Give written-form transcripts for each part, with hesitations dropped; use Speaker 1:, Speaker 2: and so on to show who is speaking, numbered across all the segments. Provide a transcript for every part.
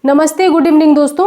Speaker 1: नमस्ते, good evening दोस्तों।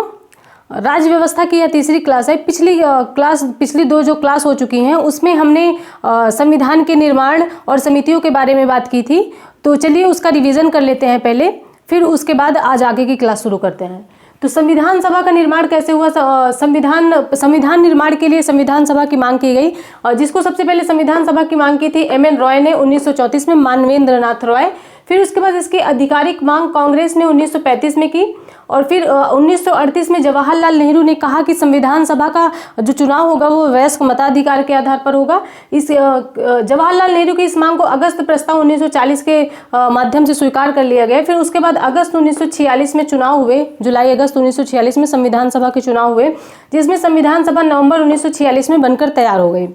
Speaker 1: राज्य व्यवस्था की यह तीसरी क्लास है। पिछली दो जो क्लास हो चुकी हैं उसमें हमने संविधान के निर्माण और समितियों के बारे में बात की थी। तो चलिए उसका रिवीजन कर लेते हैं पहले, फिर उसके बाद आज आगे की क्लास शुरू करते हैं। तो संविधान सभा का निर्माण कैसे हुआ? संविधान निर्माण के लिए संविधान सभा की मांग की गई, और जिसको सबसे पहले संविधान सभा की मांग की थी एम.एन. रॉय ने 1934 में, मानवेंद्र नाथ रॉय। फिर उसके बाद इसकी आधिकारिक मांग कांग्रेस ने 1935 में की, और फिर 1938 में जवाहरलाल नेहरू ने कहा कि संविधान सभा का जो चुनाव होगा वो वयस्क मताधिकार के आधार पर होगा। इस जवाहरलाल नेहरू की इस मांग को अगस्त प्रस्ताव 1940 के माध्यम से स्वीकार कर लिया गया। फिर उसके बाद अगस्त 1946 में चुनाव हुए, जुलाई अगस्त 1946 में संविधान सभा के चुनाव हुए, जिसमें संविधान सभा नवंबर 1946 में बनकर तैयार हो गई।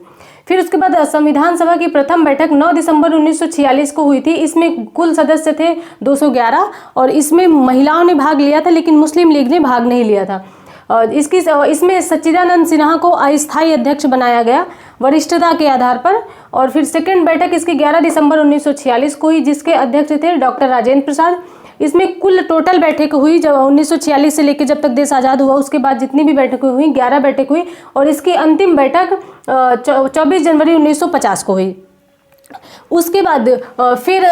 Speaker 1: फिर उसके बाद संविधान सभा की प्रथम बैठक 9 दिसंबर 1946 को हुई थी। इसमें कुल सदस्य थे 211, और इसमें महिलाओं ने भाग लिया था लेकिन मुस्लिम लीग ने भाग नहीं लिया था। इसमें सच्चिदानंद सिन्हा को अस्थायी अध्यक्ष बनाया गया वरिष्ठता के आधार पर। और फिर सेकंड बैठक इसकी 11 दिसंबर 1946 को हुई, जिसके अध्यक्ष थे डॉक्टर राजेंद्र प्रसाद। इसमें कुल टोटल बैठक हुई जब 1946 से लेकर जब तक देश आज़ाद हुआ उसके बाद जितनी भी बैठकें हुई 11 बैठक हुई, और इसकी अंतिम बैठक 24 जनवरी 1950 को हुई। उसके बाद फिर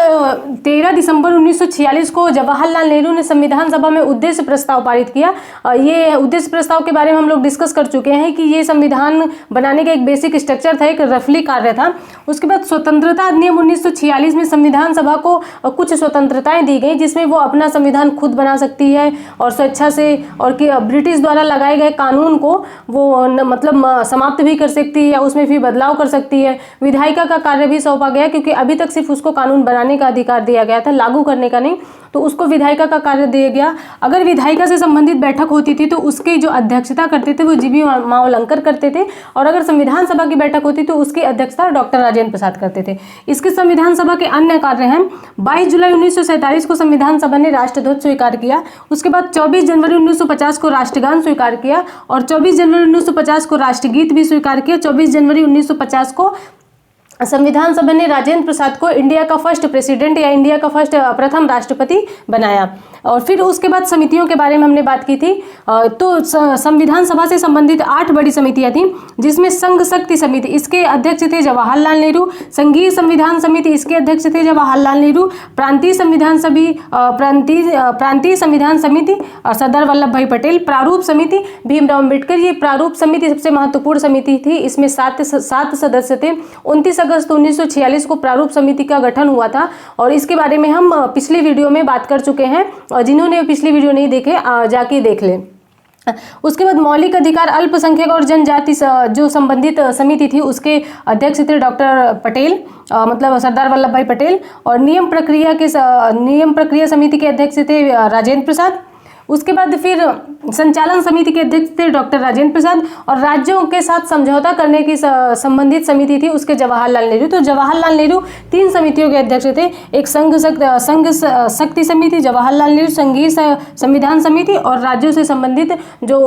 Speaker 1: 13 दिसंबर 1946 को जवाहरलाल नेहरू ने संविधान सभा में उद्देश्य प्रस्ताव पारित किया। ये उद्देश्य प्रस्ताव के बारे में हम लोग डिस्कस कर चुके हैं कि ये संविधान बनाने का एक बेसिक स्ट्रक्चर था, एक रफली कार्य था। उसके बाद स्वतंत्रता अधिनियम 1946 में संविधान सभा को कुछ स्वतंत्रताएं दी गई, जिसमें वो अपना संविधान खुद बना सकती है और स्वेच्छा से, और कि ब्रिटिश द्वारा लगाए गए कानून को वो मतलब समाप्त भी कर सकती है या उसमें भी बदलाव कर सकती है। विधायिका का कार्य भी सौंपा गया, क्योंकि अभी तक सिर्फ उसको कानून बनाने का अधिकार दिया गया था, लागू करने का नहीं, तो उसको विधायिका का कार्य दिया गया। अगर विधायिका से संबंधित बैठक होती थी तो उसकी जो अध्यक्षता करते थे वो जीबी मावलंकर करते थे, और अगर संविधान सभा की बैठक होती तो उसकी अध्यक्षता डॉक्टर राजेंद्र प्रसाद करते थे। इसके संविधान सभा के अन्य कार्य हैं। 22 जुलाई 1947 को संविधान सभा ने राष्ट्रध्वज स्वीकार किया। उसके बाद 24 जनवरी 1950 को राष्ट्रगान स्वीकार किया, और 24 जनवरी 1950 को राष्ट्रगीत भी स्वीकार किया। 24 जनवरी 1950 को संविधान सभा ने राजेंद्र प्रसाद को इंडिया का फर्स्ट प्रेसिडेंट या इंडिया का फर्स्ट प्रथम राष्ट्रपति बनाया। और फिर उसके बाद समितियों के बारे में हमने बात की थी। तो संविधान सभा से संबंधित 8 बड़ी समितियां थीं, जिसमें संघ शक्ति समिति, इसके अध्यक्ष थे जवाहरलाल नेहरू। संघीय संविधान समिति, इसके अध्यक्ष थे जवाहरलाल नेहरू। प्रांतीय संविधान समिति सरदार वल्लभ भाई पटेल। प्रारूप समिति भीमराव अम्बेडकर। ये प्रारूप समिति सबसे महत्वपूर्ण समिति थी। इसमें 7 सदस्य थे। 29 अगस्त 1946 को प्रारूप समिति का गठन हुआ था, और इसके बारे में हम पिछली वीडियो में बात कर चुके हैं, और जिन्होंने पिछली वीडियो नहीं देखे जाके देख लें। उसके बाद मौलिक अधिकार, अल्पसंख्यक और जनजाति जो संबंधित समिति थी उसके अध्यक्ष थे डॉक्टर पटेल, मतलब सरदार वल्लभ भाई पटेल। और नियम प्रक्रिया समिति के अध्यक्ष थे राजेंद्र प्रसाद। उसके बाद फिर संचालन समिति के अध्यक्ष थे डॉक्टर राजेंद्र प्रसाद, और राज्यों के साथ समझौता करने की संबंधित समिति थी उसके जवाहरलाल नेहरू। तो जवाहरलाल नेहरू 3 समितियों के अध्यक्ष थे, एक संघ शक्ति समिति, जवाहरलाल नेहरू संघीय संविधान समिति, और राज्यों से संबंधित जो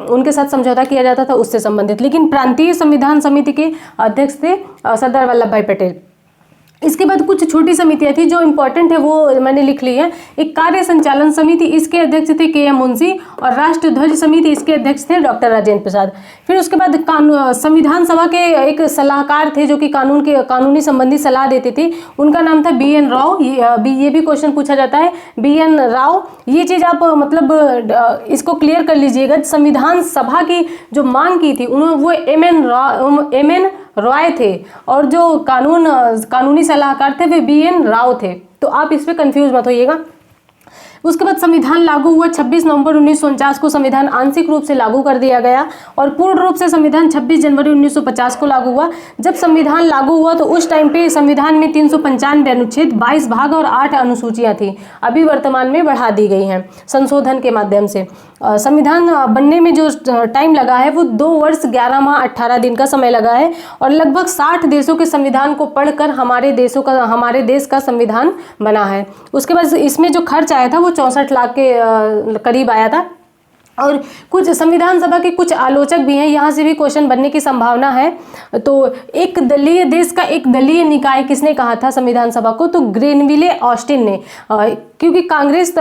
Speaker 1: उनके साथ समझौता किया जाता था उससे संबंधित। लेकिन प्रांतीय संविधान समिति के अध्यक्ष थे सरदार वल्लभ भाई पटेल। इसके बाद कुछ छोटी समितियां थी जो इंपॉर्टेंट है, वो मैंने लिख ली है। एक कार्य संचालन समिति, इसके अध्यक्ष थे के.एम. मुंशी, और राष्ट्रध्वज समिति, इसके अध्यक्ष थे डॉक्टर राजेंद्र प्रसाद। फिर उसके बाद संविधान सभा के एक सलाहकार थे जो कि कानूनी संबंधी सलाह देते थे, उनका नाम था बी.एन. राव। ये भी क्वेश्चन पूछा जाता है, बी.एन. राव। ये चीज आप मतलब इसको क्लियर कर लीजिएगा। संविधान सभा की जो मांग की थी उन्होंने वो एम.एन. रॉय थे, और जो कानूनी सलाहकार थे वे बी.एन. राव थे। तो आप इस पे कंफ्यूज मत होइएगा। उसके बाद संविधान लागू हुआ 26 नवंबर 1949 को संविधान आंशिक रूप से लागू कर दिया गया, और पूर्ण रूप से संविधान 26 जनवरी 1950 को लागू हुआ। जब संविधान लागू हुआ तो उस टाइम पे संविधान में 395 अनुच्छेद, 22 भाग और 8 अनुसूचियां थी। अभी वर्तमान में बढ़ा दी गई हैं संशोधन के माध्यम से। संविधान बनने में जो टाइम लगा है वो 2 वर्ष 11 माह 18 दिन का समय लगा है, और लगभग 60 देशों के संविधान को पढ़कर हमारे देश का संविधान बना है। उसके बाद इसमें जो खर्च आया था वो 64 लाख के करीब आया था। और कुछ संविधान सभा के कुछ आलोचक भी हैं, यहाँ से भी क्वेश्चन बनने की संभावना है। तो एक दलीय देश का एक दलीय निकाय किसने कहा था संविधान सभा को? तो ग्रेनविले ऑस्टिन ने, क्योंकि कांग्रेस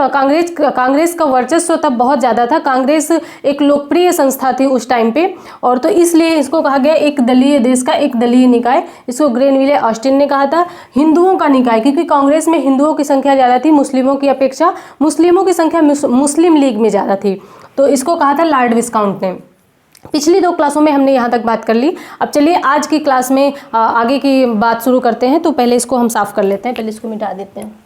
Speaker 1: का वर्चस्व तब बहुत ज़्यादा था, कांग्रेस एक लोकप्रिय संस्था थी उस टाइम पे, और तो इसलिए इसको कहा गया एक दलीय देश का एक दलीय निकाय, इसको ग्रेनविले ऑस्टिन ने कहा था। हिंदुओं का निकाय, क्योंकि कांग्रेस में हिंदुओं की संख्या ज़्यादा थी मुस्लिमों की अपेक्षा, मुस्लिमों की संख्या मुस्लिम लीग में ज़्यादा थी, तो इसको कहा था लॉर्ड विस्काउंट ने। पिछली 2 क्लासों में हमने यहाँ तक बात कर ली। अब चलिए आज की क्लास में आगे की बात शुरू करते हैं। तो पहले इसको हम साफ कर लेते हैं, पहले इसको मिटा देते हैं।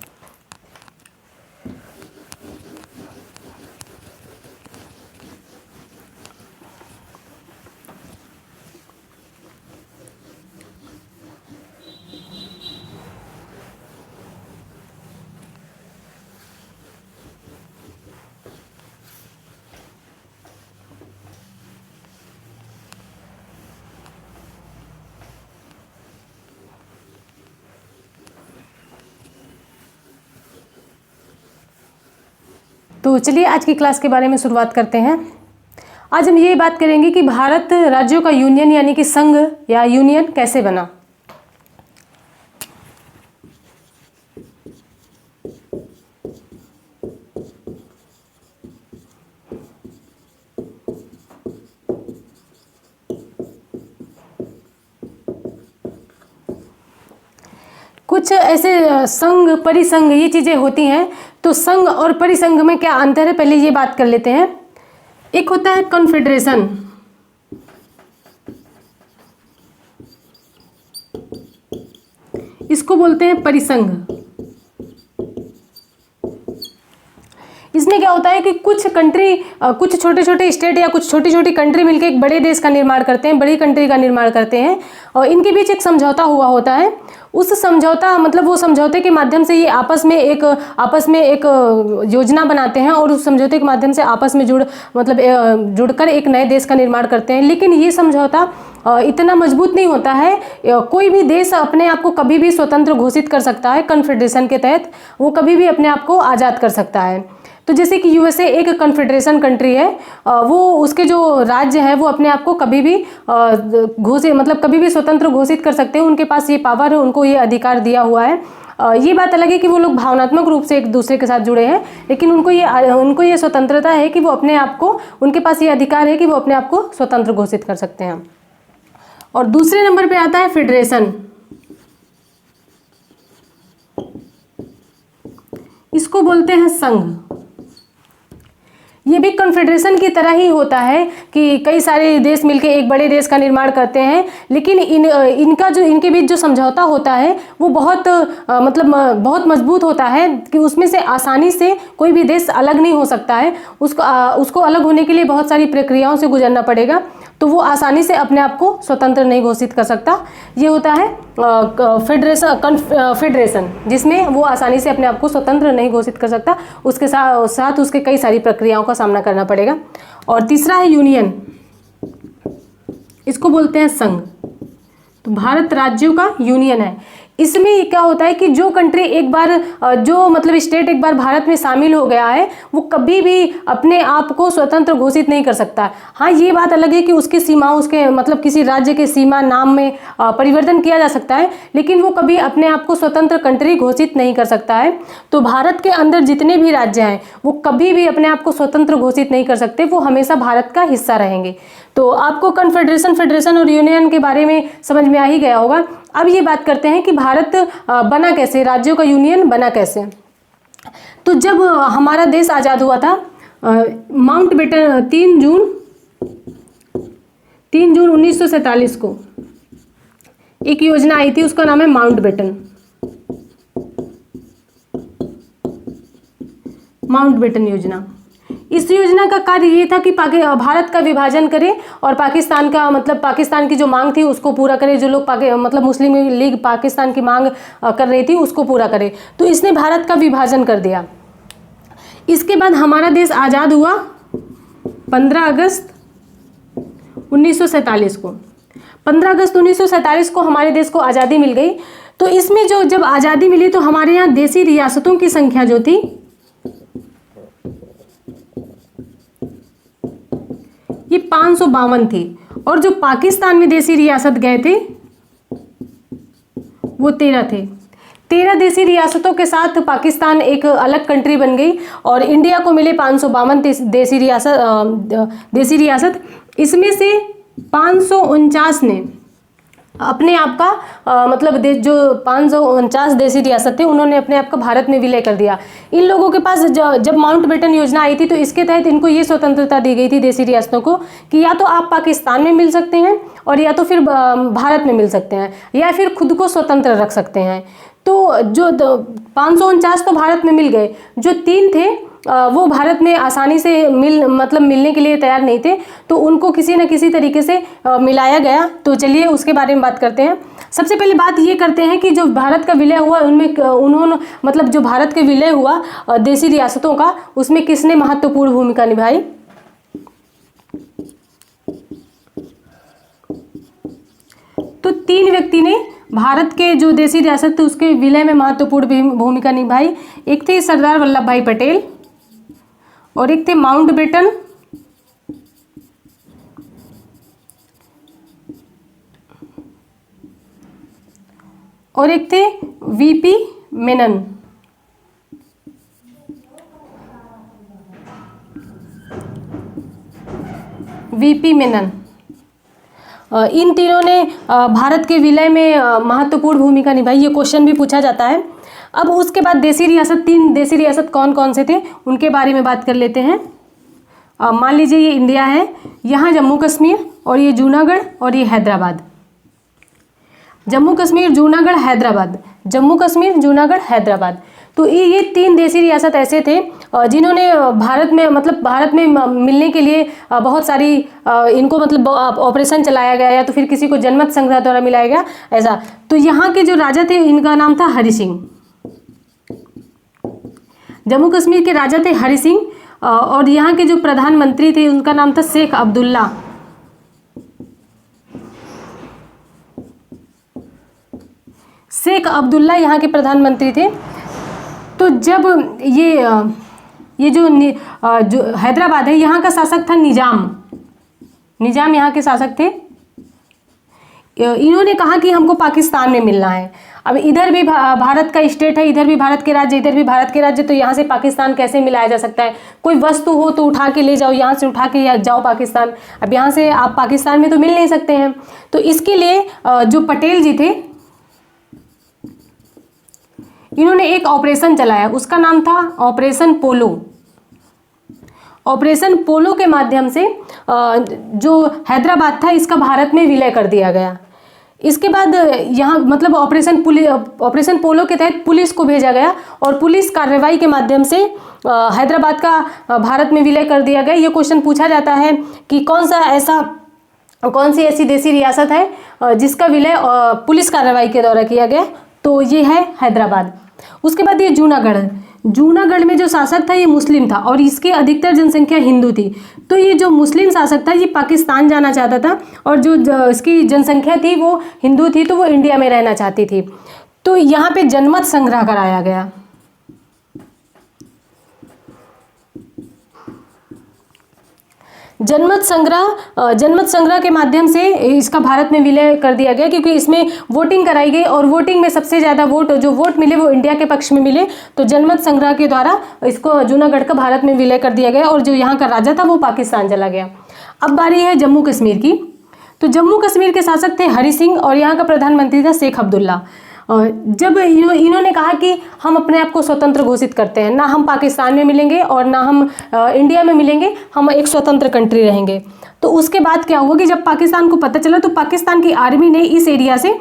Speaker 1: तो चलिए आज की क्लास के बारे में शुरुआत करते हैं। आज हम ये बात करेंगे कि भारत राज्यों का यूनियन यानी कि संघ या यूनियन कैसे बना। कुछ ऐसे संघ परिसंघ ये चीज़ें होती हैं, तो संघ और परिसंघ में क्या अंतर है पहले ये बात कर लेते हैं। एक होता है कॉन्फेडरेशन, इसको बोलते हैं परिसंघ। इसमें क्या होता है कि कुछ कंट्री, कुछ छोटे छोटे स्टेट या कुछ छोटी छोटी कंट्री मिलकर एक बड़े देश का निर्माण करते हैं, बड़ी कंट्री का निर्माण करते हैं, और इनके बीच एक समझौता हुआ होता है। उस समझौता मतलब वो समझौते के माध्यम से ये आपस में एक योजना बनाते हैं, और उस समझौते के माध्यम से आपस में जुड़कर एक नए देश का निर्माण करते हैं। लेकिन ये समझौता इतना मजबूत नहीं होता है, कोई भी देश अपने आप को कभी भी स्वतंत्र घोषित कर सकता है। कॉन्फेडरेशन के तहत वो कभी भी अपने आप को आज़ाद कर सकता है। तो जैसे कि यूएसए एक कॉन्फेडरेशन कंट्री है, वो उसके जो राज्य हैं वो अपने आप को कभी भी कभी भी स्वतंत्र घोषित कर सकते हैं, उनके पास ये पावर है, उनको ये अधिकार दिया हुआ है। ये बात अलग है कि वो लोग भावनात्मक रूप से एक दूसरे के साथ जुड़े हैं, लेकिन उनको ये स्वतंत्रता है कि वो अपने आप को, उनके पास ये अधिकार है कि वो अपने आप को स्वतंत्र घोषित कर सकते हैं। और दूसरे नंबर पे आता है फेडरेशन, इसको बोलते हैं संघ। ये भी कॉन्फेडरेशन की तरह ही होता है कि कई सारे देश मिलकर एक बड़े देश का निर्माण करते हैं, लेकिन इनके बीच जो समझौता होता है वो बहुत मजबूत होता है कि उसमें से आसानी से कोई भी देश अलग नहीं हो सकता है। उसको अलग होने के लिए बहुत सारी प्रक्रियाओं से गुजरना पड़ेगा, तो वो आसानी से अपने आप को स्वतंत्र नहीं घोषित कर सकता। ये होता है फेडरेशन, जिसमें वो आसानी से अपने आप को स्वतंत्र नहीं घोषित कर सकता, उसके साथ उसके कई सारी प्रक्रियाओं का सामना करना पड़ेगा। और तीसरा है यूनियन, इसको बोलते हैं संघ। तो भारत राज्यों का यूनियन है। इसमें क्या होता है कि जो कंट्री एक बार स्टेट एक बार भारत में शामिल हो गया है, वो कभी भी अपने आप को स्वतंत्र घोषित नहीं कर सकता। हाँ, ये बात अलग है कि उसकी सीमा, किसी राज्य के सीमा नाम में परिवर्तन किया जा सकता है, लेकिन वो कभी अपने आप को स्वतंत्र कंट्री घोषित नहीं कर सकता है। तो भारत के अंदर जितने भी राज्य हैं वो कभी भी अपने आप को स्वतंत्र घोषित नहीं कर सकते, वो हमेशा भारत का हिस्सा रहेंगे। तो आपको कॉन्फेडरेशन, फेडरेशन और यूनियन के बारे में समझ में आ ही गया होगा। अब ये बात करते हैं कि भारत बना कैसे, राज्यों का यूनियन बना कैसे। तो जब हमारा देश आज़ाद हुआ था, माउंटबेटन 3 जून 1947 को एक योजना आई थी, उसका नाम है माउंटबेटन योजना। इस योजना का कार्य ये था कि भारत का विभाजन करे और पाकिस्तान की जो मांग थी उसको पूरा करे, जो लोग मुस्लिम लीग पाकिस्तान की मांग कर रही थी उसको पूरा करे। तो इसने भारत का विभाजन कर दिया। इसके बाद हमारा देश आज़ाद हुआ 15 अगस्त 1947 को। 15 अगस्त 1947 को हमारे देश को आज़ादी मिल गई। तो इसमें जब आज़ादी मिली तो हमारे यहाँ देशी रियासतों की संख्या जो थी 552 थे, और जो पाकिस्तान में देसी रियासत गए थे वो 13 थे। 13 देसी रियासतों के साथ पाकिस्तान एक अलग कंट्री बन गई और इंडिया को मिले 552 देसी रियासत। इसमें से 549 ने अपने आप का मतलब जो 549 देसी रियासत थे उन्होंने अपने आप का भारत में विलय कर दिया। इन लोगों के पास जब माउंटबेटन योजना आई थी तो इसके तहत इनको ये स्वतंत्रता दी गई थी देसी रियासतों को कि या तो आप पाकिस्तान में मिल सकते हैं और या तो फिर भारत में मिल सकते हैं या फिर खुद को स्वतंत्र रख सकते हैं। तो जो 549 तो भारत में मिल गए, जो 3 थे वो भारत में आसानी से मिलने के लिए तैयार नहीं थे, तो उनको किसी न किसी तरीके से मिलाया गया। तो चलिए उसके बारे में बात करते हैं। सबसे पहले बात ये करते हैं कि जो भारत का विलय हुआ उनमें उन्होंने जो भारत के विलय हुआ देसी रियासतों का, उसमें किसने महत्वपूर्ण भूमिका निभाई। तो 3 व्यक्ति ने भारत के जो देसी रियासत थे उसके विलय में महत्वपूर्ण भूमिका निभाई। एक थे सरदार वल्लभ भाई पटेल और एक थे माउंटबेटन और एक थे वीपी मेनन। वीपी मेनन इन तीनों ने भारत के विलय में महत्वपूर्ण भूमिका निभाई। ये क्वेश्चन भी पूछा जाता है। अब उसके बाद देसी रियासत, 3 देसी रियासत कौन कौन से थे उनके बारे में बात कर लेते हैं। मान लीजिए ये इंडिया है, यहाँ जम्मू कश्मीर और ये जूनागढ़ और ये हैदराबाद। जम्मू कश्मीर, जूनागढ़, हैदराबाद, जम्मू कश्मीर, जूनागढ़, हैदराबाद। तो ये 3 देसी रियासत ऐसे थे जिन्होंने भारत में मिलने के लिए बहुत सारी इनको ऑपरेशन चलाया गया या तो फिर किसी को जनमत संग्रह द्वारा मिलाया गया ऐसा। तो यहाँ के जो राजा थे इनका नाम था हरि सिंह। जम्मू कश्मीर के राजा थे हरि सिंह और यहाँ के जो प्रधानमंत्री थे उनका नाम था शेख अब्दुल्ला। शेख अब्दुल्ला यहाँ के प्रधानमंत्री थे। तो जब ये जो हैदराबाद है यहाँ का शासक था निजाम यहाँ के शासक थे। इन्होंने कहा कि हमको पाकिस्तान में मिलना है। अब इधर भी भारत का स्टेट है, इधर भी भारत के राज्य, इधर भी भारत के राज्य, तो यहाँ से पाकिस्तान कैसे मिलाया जा सकता है। कोई वस्तु हो तो उठा के ले जाओ, यहाँ से उठा के जाओ पाकिस्तान। अब यहाँ से आप पाकिस्तान में तो मिल नहीं सकते हैं। तो इसके लिए जो पटेल जी थे इन्होंने एक ऑपरेशन चलाया, उसका नाम था ऑपरेशन पोलो। ऑपरेशन पोलो के माध्यम से जो हैदराबाद था इसका भारत में विलय कर दिया गया। इसके बाद यहाँ ऑपरेशन पोलो के तहत पुलिस को भेजा गया और पुलिस कार्रवाई के माध्यम से हैदराबाद का भारत में विलय कर दिया गया। ये क्वेश्चन पूछा जाता है कि कौन सी ऐसी देसी रियासत है जिसका विलय पुलिस कार्रवाई के द्वारा किया गया। तो ये है हैदराबाद। उसके बाद ये जूनागढ़ में जो शासक था ये मुस्लिम था और इसकी अधिकतर जनसंख्या हिंदू थी। तो ये जो मुस्लिम शासक था ये पाकिस्तान जाना चाहता था और जो इसकी जनसंख्या थी वो हिंदू थी, तो वो इंडिया में रहना चाहती थी। तो यहाँ पे जनमत संग्रह कराया गया। जनमत संग्रह के माध्यम से इसका भारत में विलय कर दिया गया, क्योंकि इसमें वोटिंग कराई गई और वोटिंग में सबसे ज़्यादा वोट मिले वो इंडिया के पक्ष में मिले। तो जनमत संग्रह के द्वारा इसको जूनागढ़ का भारत में विलय कर दिया गया और जो यहाँ का राजा था वो पाकिस्तान चला गया। अब बारी है जम्मू कश्मीर की। तो जम्मू कश्मीर के शासक थे हरि सिंह और यहाँ का प्रधानमंत्री था शेख अब्दुल्ला। जब इन्होंने कहा कि हम अपने आप को स्वतंत्र घोषित करते हैं, ना हम पाकिस्तान में मिलेंगे और ना हम इंडिया में मिलेंगे, हम एक स्वतंत्र कंट्री रहेंगे। तो उसके बाद क्या हुआ कि जब पाकिस्तान को पता चला तो पाकिस्तान की आर्मी ने इस एरिया से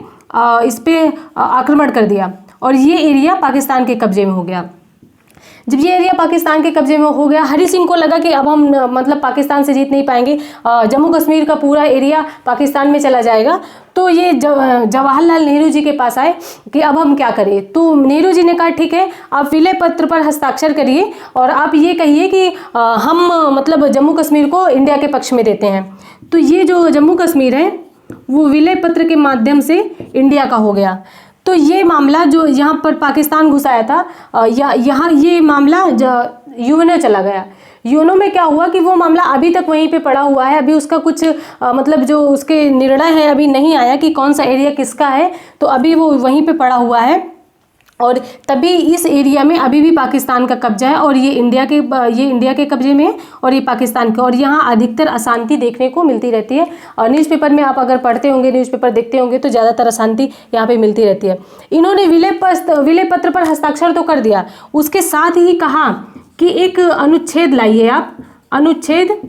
Speaker 1: इस पे आक्रमण कर दिया और ये एरिया पाकिस्तान के कब्जे में हो गया। जब ये एरिया पाकिस्तान के कब्जे में हो गया, हरि सिंह को लगा कि अब हम पाकिस्तान से जीत नहीं पाएंगे, जम्मू कश्मीर का पूरा एरिया पाकिस्तान में चला जाएगा। तो ये जवाहरलाल नेहरू जी के पास आए कि अब हम क्या करें। तो नेहरू जी ने कहा ठीक है, आप विलय पत्र पर हस्ताक्षर करिए और आप ये कहिए कि हम जम्मू कश्मीर को इंडिया के पक्ष में देते हैं। तो ये जो जम्मू कश्मीर है वो विलय पत्र के माध्यम से इंडिया का हो गया। तो ये मामला जो यहाँ पर पाकिस्तान घुसाया था, यहाँ ये मामला यूएन में चला गया। यूएनओ में क्या हुआ कि वो मामला अभी तक वहीं पे पड़ा हुआ है, अभी उसका कुछ मतलब जो उसके निर्णय है अभी नहीं आया कि कौन सा एरिया किसका है, तो अभी वो वहीं पे पड़ा हुआ है और तभी इस एरिया में अभी भी पाकिस्तान का कब्जा है और ये इंडिया के कब्जे में है और ये पाकिस्तान के, और यहाँ अधिकतर अशांति देखने को मिलती रहती है। और न्यूज़पेपर में आप अगर पढ़ते होंगे, न्यूज़पेपर देखते होंगे तो ज़्यादातर अशांति यहाँ पे मिलती रहती है। इन्होंने विलय पत्र पर हस्ताक्षर तो कर दिया, उसके साथ ही कहा कि एक अनुच्छेद लाइए आप, अनुच्छेद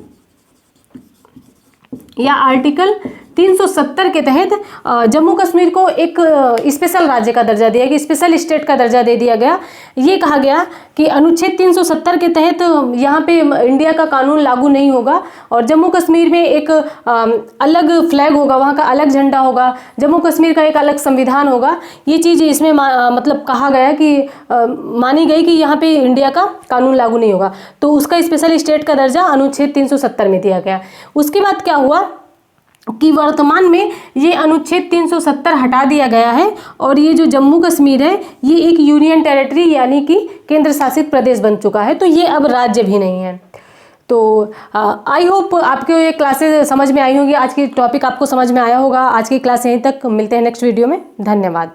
Speaker 1: या आर्टिकल 370 के तहत जम्मू कश्मीर को एक स्पेशल राज्य का दर्जा दिया गया, स्पेशल स्टेट का दर्जा दे दिया गया। ये कहा गया कि अनुच्छेद 370 के तहत यहाँ पे इंडिया का कानून लागू नहीं होगा और जम्मू कश्मीर में एक अलग फ्लैग होगा, वहाँ का अलग झंडा होगा, जम्मू कश्मीर का एक अलग संविधान होगा। ये चीज़ इसमें मतलब कहा गया कि मानी गई कि यहाँ पे इंडिया का कानून लागू नहीं होगा, तो उसका स्पेशल स्टेट का दर्जा अनुच्छेद 370 में दिया गया। उसके बाद क्या हुआ कि वर्तमान में ये अनुच्छेद 370 हटा दिया गया है और ये जो जम्मू कश्मीर है ये एक यूनियन टेरिटरी यानी कि केंद्र शासित प्रदेश बन चुका है, तो ये अब राज्य भी नहीं है। तो आई होप आपको ये क्लासेस समझ में आई होंगी, आज की टॉपिक आपको समझ में आया होगा। आज की क्लास यहीं तक, मिलते हैं नेक्स्ट वीडियो में। धन्यवाद।